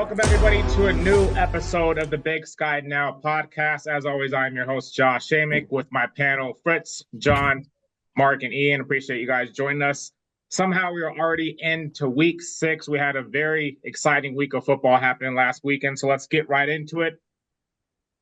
Welcome, everybody, to a new episode of the Big Sky Now podcast. As always, I'm your host, Josh Amick, with my panel, Fritz, John, Mark, and Ian. Appreciate you guys joining us. Somehow we are already into week 6. We had a very exciting week of football happening last weekend, so let's get right into it.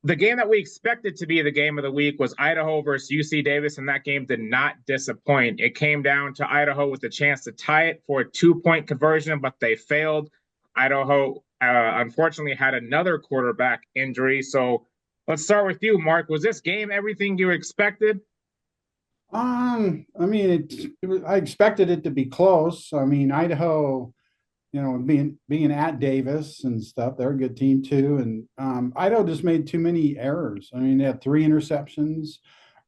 The game that we expected to be the game of the week was Idaho versus UC Davis, and that game did not disappoint. It came down to Idaho with a chance to tie it for a 2-point conversion, but they failed. Idaho unfortunately had another quarterback injury. So let's start with you, Mark. Was this game everything you expected? I mean, I expected it to be close. I mean, Idaho, being at Davis and stuff, they're a good team too. And Idaho just made too many errors. I mean, they had 3 interceptions.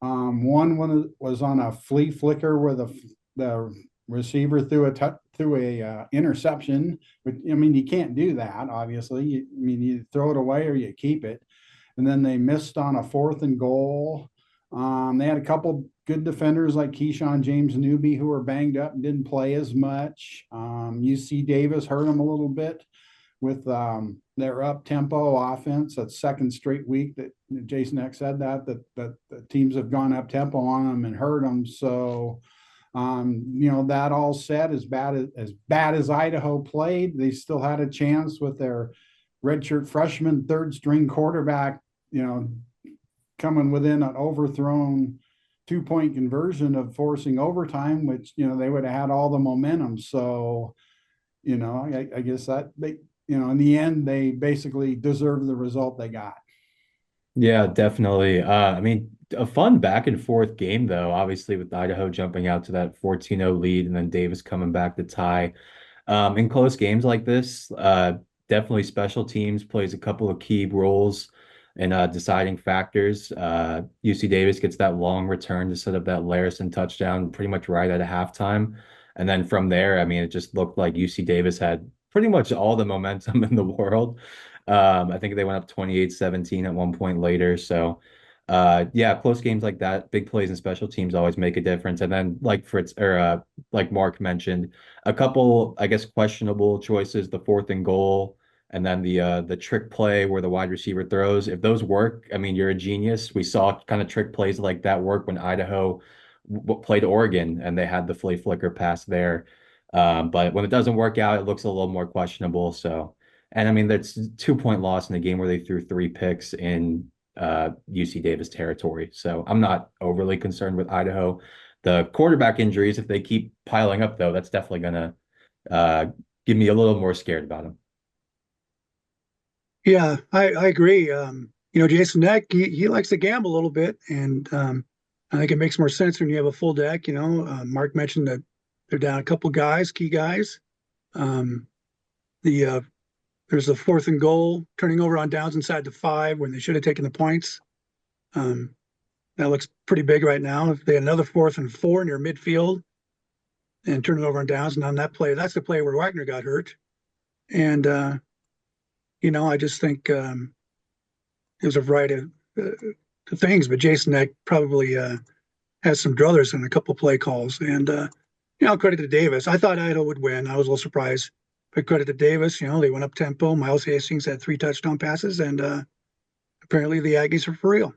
One was on a flea flicker where the receiver threw a interception. But I mean, you can't do that. Obviously, you throw it away or you keep it. And then they missed on a 4th and goal. They had a couple good defenders like Keyshawn James Newby who were banged up and didn't play as much. UC Davis hurt them a little bit with their up-tempo offense. That's second straight week that Jason Eck said that the teams have gone up-tempo on them and hurt them. So, that all said, as bad as Idaho played, they still had a chance with their redshirt freshman third-string quarterback, coming within an overthrown 2-point conversion of forcing overtime, which, they would have had all the momentum. So, I guess that they, in the end, they basically deserve the result they got. Yeah, definitely. I mean, a fun back and forth game, though, obviously, with Idaho jumping out to that 14-0 lead and then Davis coming back to tie. In close games like this, definitely special teams plays a couple of key roles in deciding factors. UC Davis gets that long return to set up that Larison touchdown pretty much right at a halftime. And then from there, I mean, it just looked like UC Davis had pretty much all the momentum in the world. I think they went up 28-17 at one point later. So, yeah, close games like that, big plays and special teams always make a difference. And then, like Fritz or like Mark mentioned, a couple, I guess, questionable choices, the 4th and goal, and then the trick play where the wide receiver throws. If those work, I mean, you're a genius. We saw kind of trick plays like that work when Idaho played Oregon and they had the flea flicker pass there. But when it doesn't work out, it looks a little more questionable. So. And I mean, that's 2-point loss in a game where they threw 3 picks in UC Davis territory. So I'm not overly concerned with Idaho. The quarterback injuries, if they keep piling up, though, that's definitely going to give me a little more scared about them. Yeah, I agree. Jason Eck, he likes to gamble a little bit, and I think it makes more sense when you have a full deck. Mark mentioned that they're down a couple guys, key guys. There's a 4th and goal, turning over on downs inside the 5 when they should have taken the points. That looks pretty big right now. If they had another 4th and 4 near midfield and turn it over on downs, and on that play, that's the play where Wagner got hurt. And, I just think there's a variety of things, but Jason Eck probably has some druthers in a couple play calls. And, credit to Davis. I thought Idaho would win. I was a little surprised. But credit to Davis, they went up tempo. Miles Hastings had 3 touchdown passes, and apparently the Aggies are for real.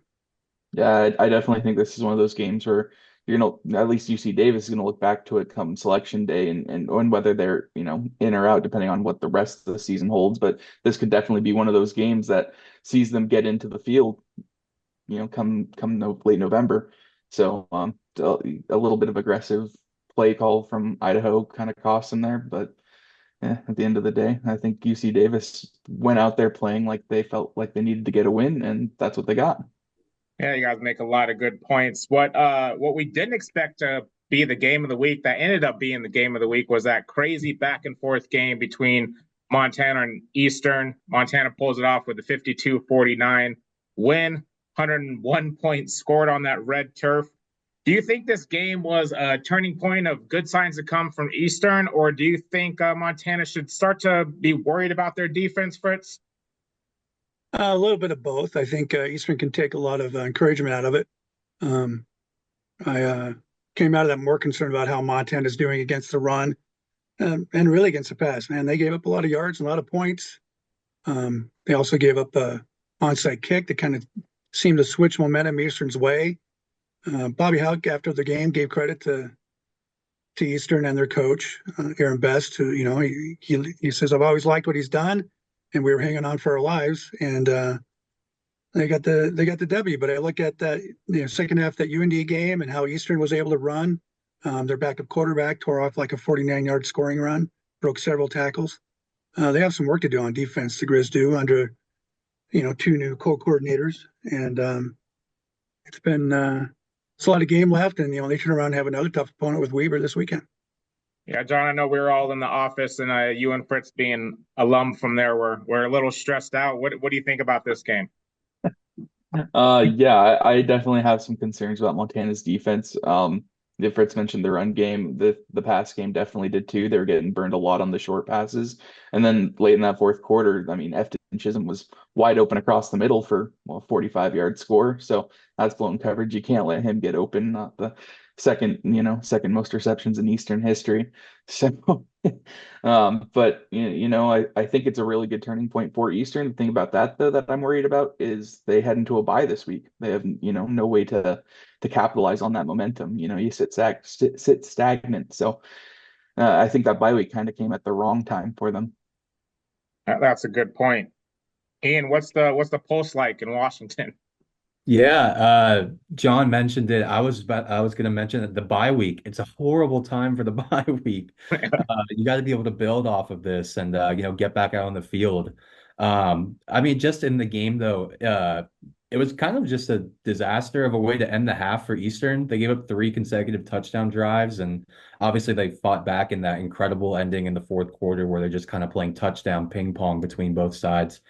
Yeah, I definitely think this is one of those games where at least UC Davis is gonna look back to it come selection day and whether they're, in or out depending on what the rest of the season holds. But this could definitely be one of those games that sees them get into the field, come late November. So a little bit of aggressive play call from Idaho kind of cost them there, but yeah, at the end of the day, I think UC Davis went out there playing like they felt like they needed to get a win, and that's what they got. Yeah, you guys make a lot of good points. What we didn't expect to be the game of the week that ended up being the game of the week was that crazy back and forth game between Montana and Eastern. Montana pulls it off with a 52-49 win, 101 points scored on that red turf. Do you think this game was a turning point of good signs to come from Eastern, or do you think Montana should start to be worried about their defense, Fritz? A little bit of both. I think Eastern can take a lot of encouragement out of it. I came out of that more concerned about how Montana's doing against the run and really against the pass. Man, they gave up a lot of yards and a lot of points. They also gave up a onside kick that kind of seemed to switch momentum Eastern's way. Bobby Houck, after the game, gave credit to Eastern and their coach, Aaron Best, who, he says, I've always liked what he's done, and we were hanging on for our lives. And they got the W. But I look at that second half, that UND game, and how Eastern was able to run. Their backup quarterback tore off like a 49-yard scoring run, broke several tackles. They have some work to do on defense, the Grizz do, under two new co-coordinators, and it's a lot of game left, and they turn around and have another tough opponent with Weber this weekend. Yeah, John, I know we were all in the office, and you and Fritz, being alum from there, we're a little stressed out. What do you think about this game? Yeah, I definitely have some concerns about Montana's defense. Fritz mentioned the run game. The pass game definitely did too. They were getting burned a lot on the short passes. And then late in that fourth quarter, I mean, Efton Chisholm was wide open across the middle for a 45-yard score. So that's blown coverage. You can't let him get open. Not the second most receptions in Eastern history. So, but I think it's a really good turning point for Eastern. The thing about that, though, that I'm worried about is they head into a bye this week. They have no way to capitalize on that momentum. You sit stagnant. So I think that bye week kind of came at the wrong time for them. That's a good point. Ian, what's the pulse like in Washington? Yeah, John mentioned it. I was going to mention that the bye week. It's a horrible time for the bye week. You got to be able to build off of this and get back out on the field. I mean, just in the game though, it was kind of just a disaster of a way to end the half for Eastern. They gave up 3 consecutive touchdown drives, and obviously they fought back in that incredible ending in the fourth quarter where they're just kind of playing touchdown ping pong between both sides.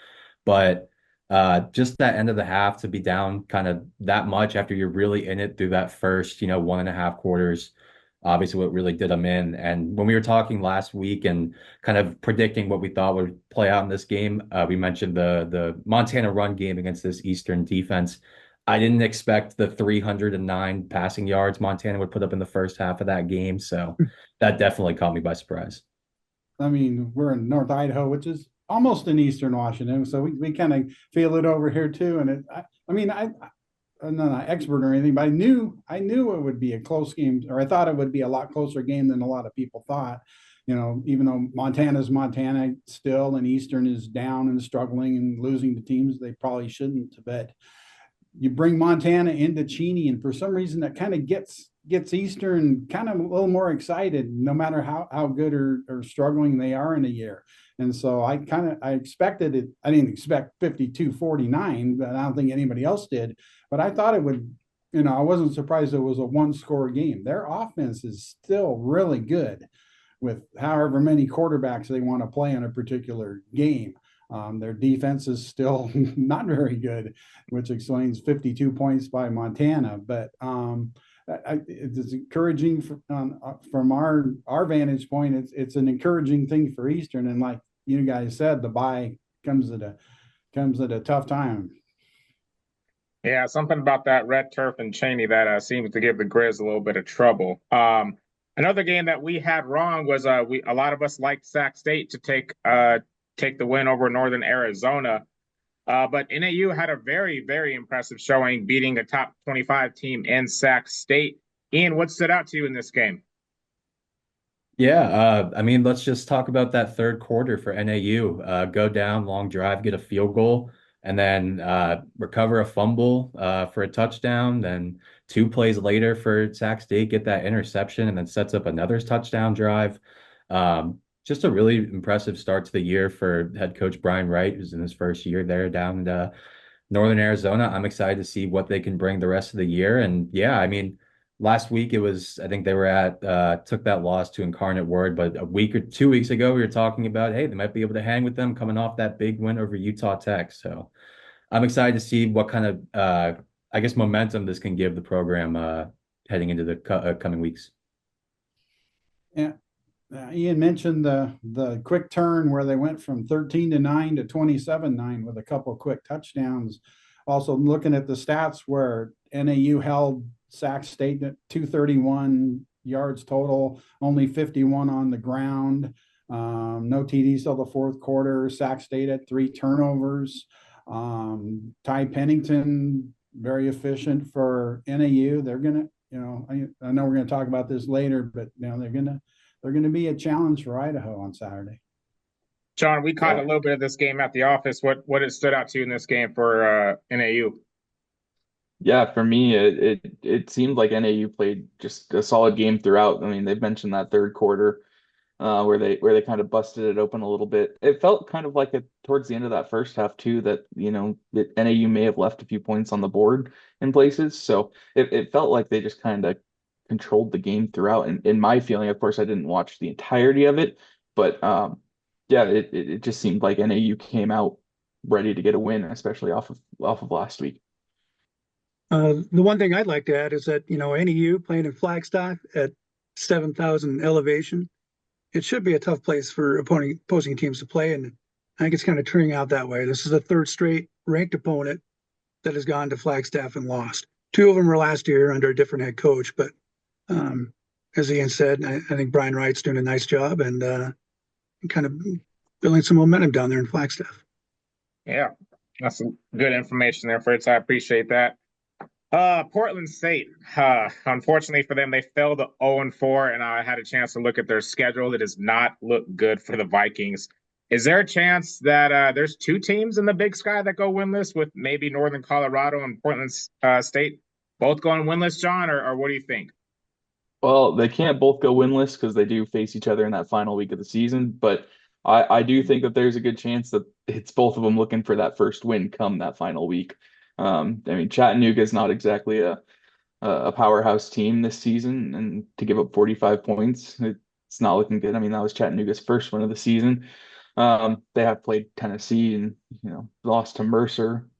But just that end of the half to be down kind of that much after you're really in it through that first, 1.5 quarters, obviously what really did them in. And when we were talking last week and kind of predicting what we thought would play out in this game, we mentioned the Montana run game against this Eastern defense. I didn't expect the 309 passing yards Montana would put up in the first half of that game. So that definitely caught me by surprise. I mean, we're in North Idaho, which is almost in Eastern Washington, so we kind of feel it over here too. And I'm not an expert or anything, but I knew it would be a close game, or I thought it would be a lot closer game than a lot of people thought. Even though Montana's Montana still, and Eastern is down and struggling and losing to teams they probably shouldn't. But you bring Montana into Cheney, and for some reason that kind of gets Eastern kind of a little more excited, no matter how good or struggling they are in a year. And so I expected it. I didn't expect 52-49, but I don't think anybody else did. But I thought it would, I wasn't surprised it was a one-score game. Their offense is still really good with however many quarterbacks they want to play in a particular game. Their defense is still not very good, which explains 52 points by Montana. But it's encouraging from our vantage point. It's an encouraging thing for Eastern, and like you guys said, the bye comes at a tough time. Yeah, something about that red turf and Cheney that seems to give the Grizz a little bit of trouble. Another game that we had wrong was a lot of us liked Sac State to take the win over Northern Arizona. But NAU had a very, very impressive showing, beating a top 25 team in Sac State. Ian, what stood out to you in this game? Yeah, I mean, let's just talk about that third quarter for NAU. Go down, long drive, get a field goal, and then recover a fumble for a touchdown. Then 2 plays later for Sac State, get that interception, and then sets up another touchdown drive. Just a really impressive start to the year for head coach Brian Wright, who's in his first year there down in Northern Arizona. I'm excited to see what they can bring the rest of the year. And yeah, I mean, last week I think they were took that loss to Incarnate Word, but a week or 2 weeks ago, we were talking about, hey, they might be able to hang with them coming off that big win over Utah Tech. So I'm excited to see what kind of, I guess, momentum this can give the program heading into the coming weeks. Yeah. Ian mentioned the quick turn where they went from 13-9 to 27-9 with a couple of quick touchdowns. Also looking at the stats where NAU held Sac State at 231 yards total, only 51 on the ground. No TDs till the fourth quarter. Sac State at 3 turnovers. Ty Pennington, very efficient for NAU. They're gonna, I know we're gonna talk about this later, but they're gonna be a challenge for Idaho on Saturday. John, we caught a Yeah. little bit of this game at the office. What has stood out to you in this game for NAU? Yeah, for me, it seemed like NAU played just a solid game throughout. I mean, they've mentioned that third quarter where they kind of busted it open a little bit. It felt kind of like it towards the end of that first half too that that NAU may have left a few points on the board in places. So it felt like they just kind of controlled the game throughout. And in my feeling, of course, I didn't watch the entirety of it, but yeah, it just seemed like NAU came out ready to get a win, especially off of last week. The one thing I'd like to add is that, NEU playing in Flagstaff at 7,000 elevation, it should be a tough place for opposing teams to play. And I think it's kind of turning out that way. This is the third straight ranked opponent that has gone to Flagstaff and lost. Two of them were last year under a different head coach. But as Ian said, I think Brian Wright's doing a nice job and kind of building some momentum down there in Flagstaff. Yeah, that's some good information there, Fritz. I appreciate that. Portland State. Unfortunately for them, they fell to 0-4, and I had a chance to look at their schedule. It does not look good for the Vikings. Is there a chance that there's two teams in the Big Sky that go winless, with maybe Northern Colorado and Portland State both going winless, John, or what do you think? Well, they can't both go winless because they do face each other in that final week of the season. But I do think that there's a good chance that it's both of them looking for that first win come that final week. I mean, Chattanooga is not exactly a powerhouse team this season, and to give up 45 points, it's not looking good. I mean, that was Chattanooga's first win of the season. They have played Tennessee and lost to Mercer,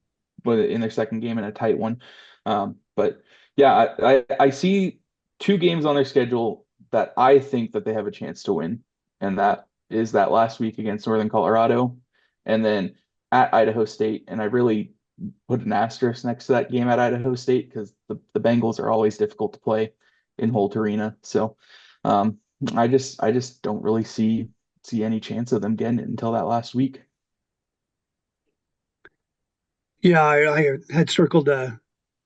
but in their second game in a tight one. But yeah, I see two games on their schedule that I think that they have a chance to win, and that is that last week against Northern Colorado, and then at Idaho State. And I really put an asterisk next to that game at Idaho State because the Bengals are always difficult to play in Holt Arena. So I just don't really see any chance of them getting it until that last week. Yeah, I had circled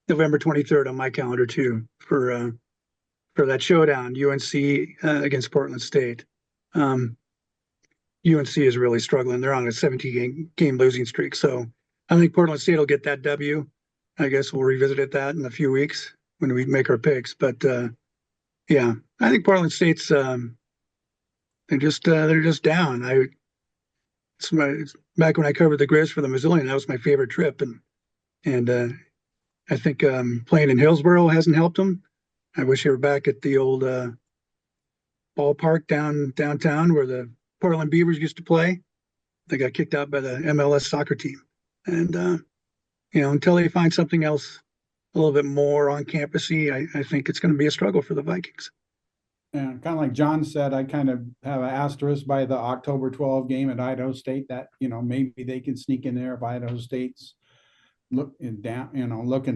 November 23rd on my calendar too for that showdown, UNC against Portland State. UNC is really struggling. They're on a 17-game losing streak. So I think Portland State will get that W. I guess we'll revisit that in a few weeks when we make our picks. But yeah, I think Portland State's they're just down. It's back when I covered the Grizz for the Missoulian, that was my favorite trip, and I think playing in Hillsboro hasn't helped them. I wish they were back at the old ballpark downtown where the Portland Beavers used to play. They got kicked out by the MLS soccer team, and until they find something else a little bit more on campusy, I think it's going to be a struggle for the Vikings. And kind of like John said, I kind of have an asterisk by the October 12 game at Idaho State that, maybe they can sneak in there if Idaho State's looking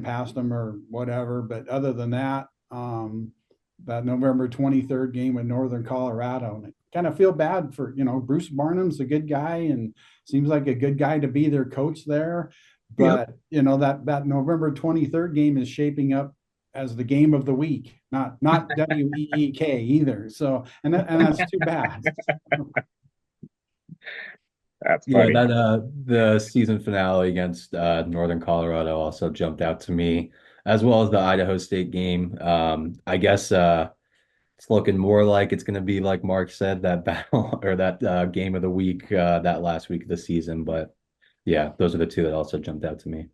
past them or whatever. But other than that, that November 23rd game with Northern Colorado, and I kind of feel bad for, Bruce Barnum's a good guy and seems like a good guy to be their coach there. But, that November 23rd game is shaping up as the game of the week, not WEEK either. So, and that's too bad. That's Yeah, funny. that the season finale against Northern Colorado also jumped out to me, as well as the Idaho State game. I guess it's looking more like it's going to be like Mark said, that battle or that game of the week that last week of the season. But yeah, those are the two that also jumped out to me.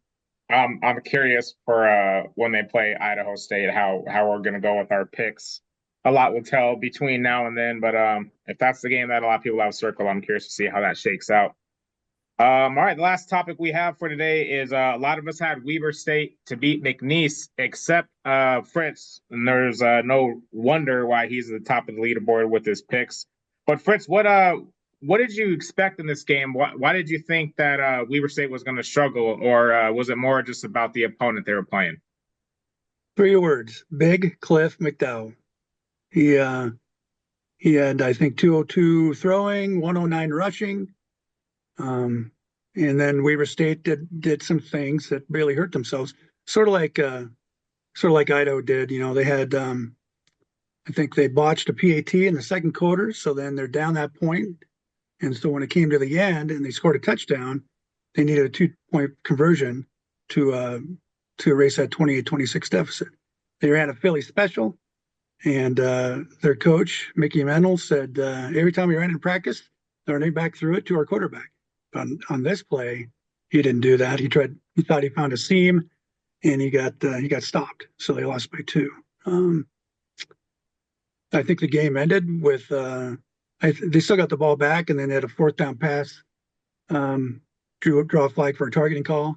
I'm curious for when they play Idaho State, how we're gonna go with our picks. A lot will tell between now and then, but if that's the game that a lot of people have circled, I'm curious to see how that shakes out. All right, the last topic we have for today is a lot of us had Weber State to beat McNeese, except Fritz, and there's no wonder why he's at the top of the leaderboard with his picks. But Fritz, what did you expect in this game? Why did you think that Weber State was going to struggle, or was it more just about the opponent they were playing? 3 words: Big Cliff McDowell. He He had, I think, 202 throwing, 109 rushing. And then Weber State did some things that really hurt themselves, sort of like Idaho did. They had, I think they botched a PAT in the second quarter, so then they're down that point. And so when it came to the end and they scored a touchdown, they needed a 2-point conversion to erase that 28-26 deficit. They ran a Philly special, and their coach, Mickey Mendel, said every time we ran in practice, they're running back through it to our quarterback. On this play, he didn't do that. He thought he found a seam, and he got stopped. So they lost by 2. I think the game ended with they still got the ball back, and then they had a 4th down pass. Draw a flag for a targeting call.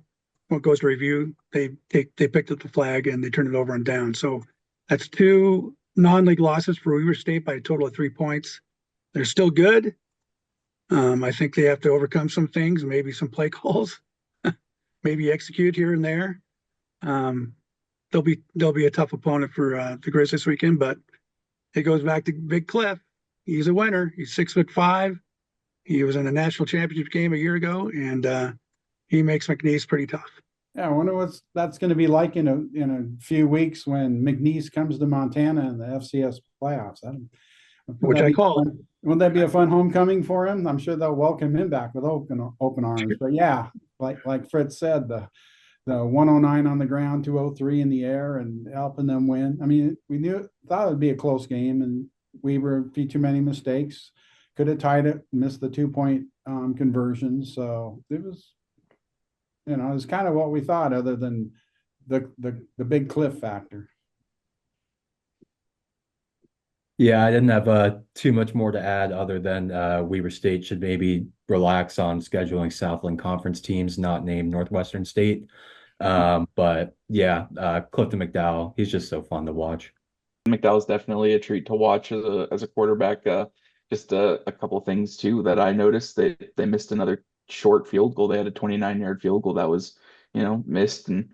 When it goes to review, they picked up the flag and they turned it over on down. So that's 2 non-league losses for Weber State by a total of 3 points. They're still good. I think they have to overcome some things, maybe some play calls, maybe execute here and there. They'll be a tough opponent for the Grizz this weekend, but it goes back to Big Cliff. He's a winner. He's 6'5". He was in a national championship game a year ago, and he makes McNeese pretty tough. Yeah, I wonder what that's going to be like in a few weeks when McNeese comes to Montana in the FCS playoffs. Which I call. Wouldn't that be a fun homecoming for him? I'm sure they'll welcome him back with open arms. But yeah, like Fritz said, the 109 on the ground, 203 in the air, and helping them win. I mean, thought it would be a close game, and Weber a few too many mistakes. Could have tied it, missed the 2-point conversion. So it was, it was kind of what we thought, other than the big Cliff factor. Yeah, I didn't have too much more to add other than Weber State should maybe relax on scheduling Southland Conference teams not named Northwestern State. But yeah, Clifton McDowell, he's just so fun to watch. McDowell's definitely a treat to watch as a quarterback. Just a couple of things too that I noticed. They missed another short field goal. They had a 29-yard field goal that was, missed, and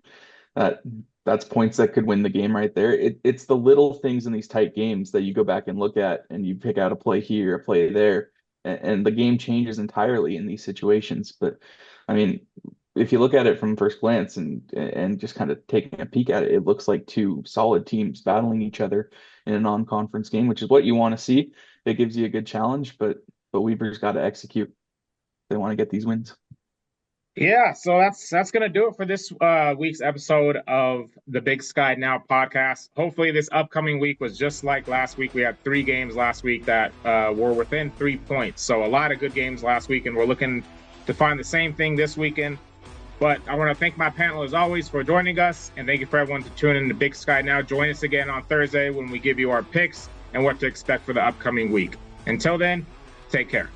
that's points that could win the game right there. It's the little things in these tight games that you go back and look at, and you pick out a play here, a play there, and the game changes entirely in these situations. But I mean, if you look at it from first glance and just kind of taking a peek at it, it looks like 2 solid teams battling each other in a non-conference game, which is what you want to see. It gives you a good challenge, but Weaver's got to execute. They want to get these wins. Yeah, so that's gonna do it for this week's episode of the Big Sky Now podcast. Hopefully, this upcoming week was just like last week. We had 3 games last week that were within 3 points, so a lot of good games last week, and we're looking to find the same thing this weekend. But I want to thank my panel as always for joining us, and thank you for everyone to tune in to Big Sky Now. Join us again on Thursday when we give you our picks and what to expect for the upcoming week. Until then, take care.